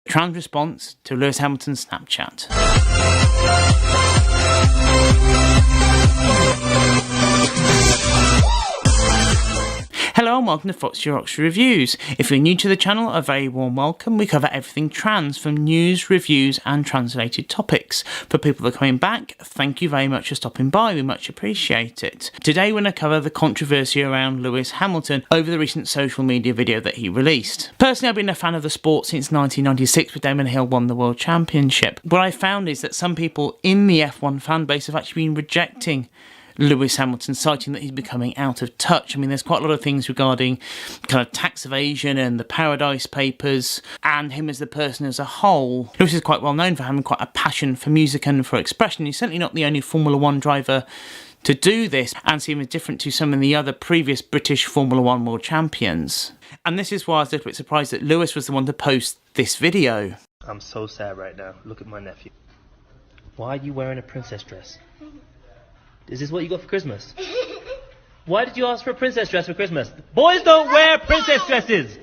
trans response to Lewis Hamilton's Snapchat. Hello and welcome to Foxy Roxy Reviews. If you're new to the channel, a very warm welcome. We cover everything trans, from news, reviews and translated topics. For people that are coming back, thank you very much for stopping by, we much appreciate it. Today we're going to cover the controversy around Lewis Hamilton over the recent social media video that he released. Personally, I've been a fan of the sport since 1996 when Damon Hill won the World Championship. What I found is that some people in the F1 fan base have actually been rejecting Lewis Hamilton, citing that he's becoming out of touch. I mean, there's quite a lot of things regarding kind of tax evasion and the Paradise Papers and him as the person as a whole. Lewis is quite well known for having quite a passion for music and for expression. He's certainly not the only Formula One driver to do this, and seems different to some of the other previous British Formula One world champions. And this is why I was a little bit surprised that Lewis was the one to post this video. I'm so sad right now. Look at my nephew. Why are you wearing a princess dress? Is this what you got for Christmas? Why did you ask for a princess dress for Christmas? Boys don't wear princess dresses!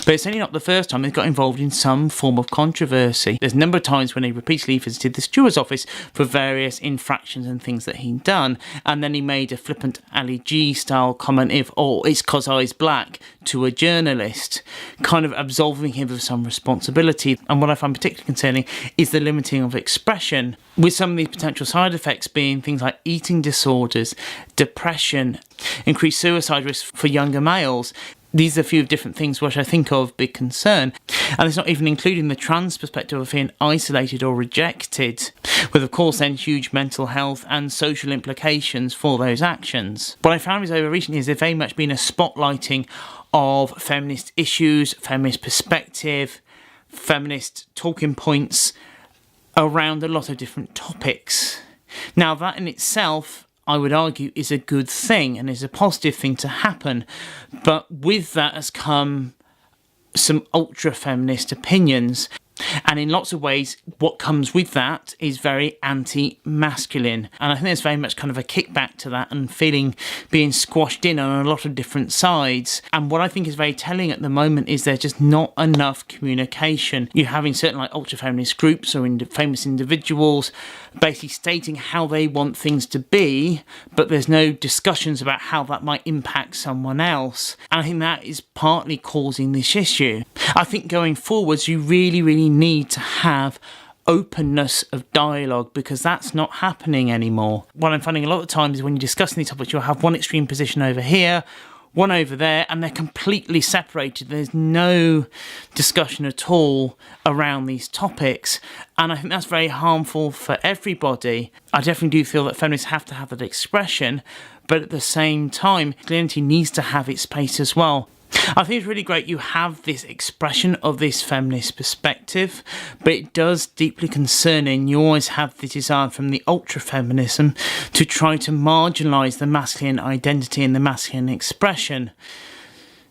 But it's certainly not the first time he's got involved in some form of controversy. There's a number of times when he repeatedly visited the steward's office for various infractions and things that he'd done, and then he made a flippant Ali G style comment of, "Oh, it's 'cause I's black," to a journalist, kind of absolving him of some responsibility. And what I find particularly concerning is the limiting of expression, with some of the potential side effects being things like eating disorders, depression, increased suicide risk for younger males. These are a few different things which I think of big concern, and it's not even including the trans perspective of being isolated or rejected, with of course then huge mental health and social implications for those actions. What I found is over recent years there's very much been a spotlighting of feminist issues, feminist perspective, feminist talking points around a lot of different topics. Now that in itself, I would argue, is a good thing and is a positive thing to happen, but with that has come some ultra-feminist opinions, and in lots of ways what comes with that is very anti-masculine, and I think there's very much kind of a kickback to that and feeling being squashed in on a lot of different sides. And what I think is very telling at the moment is there's just not enough communication. You're having certain like ultra-feminist groups or famous individuals basically stating how they want things to be, but there's no discussions about how that might impact someone else, and I think that is partly causing this issue. I think going forwards you really need to have openness of dialogue, because that's not happening anymore. What I'm finding a lot of times is when you're discussing these topics, you'll have one extreme position over here, one over there, and they're completely separated. There's no discussion at all around these topics, and I think that's very harmful for everybody. I definitely do feel that feminists have to have that expression, but at the same time, masculinity needs to have its space as well. I think it's really great you have this expression of this feminist perspective, but it does deeply concerning you always have the desire from the ultra-feminism to try to marginalise the masculine identity and the masculine expression.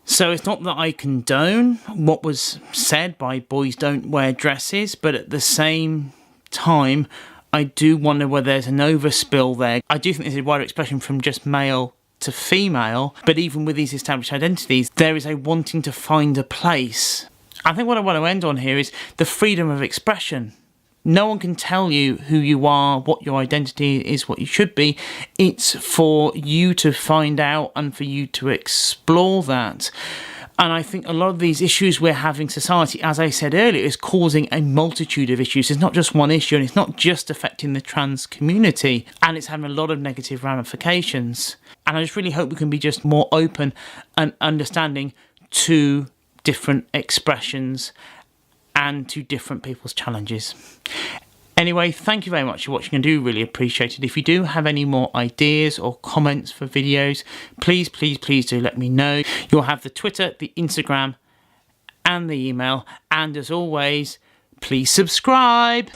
So it's not that I condone what was said by boys don't wear dresses, but at the same time I do wonder whether there's an overspill there. I do think there's a wider expression from just male to female, but even with these established identities, there is a wanting to find a place. I think what I want to end on here is the freedom of expression. No one can tell you who you are, what your identity is, what you should be. It's for you to find out and for you to explore that. And I think a lot of these issues we're having in society, as I said earlier, is causing a multitude of issues. It's not just one issue, and it's not just affecting the trans community, and it's having a lot of negative ramifications. And I just really hope we can be just more open and understanding to different expressions and to different people's challenges. Anyway, thank you very much for watching. I do really appreciate it. If you do have any more ideas or comments for videos, please do let me know. You'll have the Twitter, the Instagram and the email. And as always, please subscribe.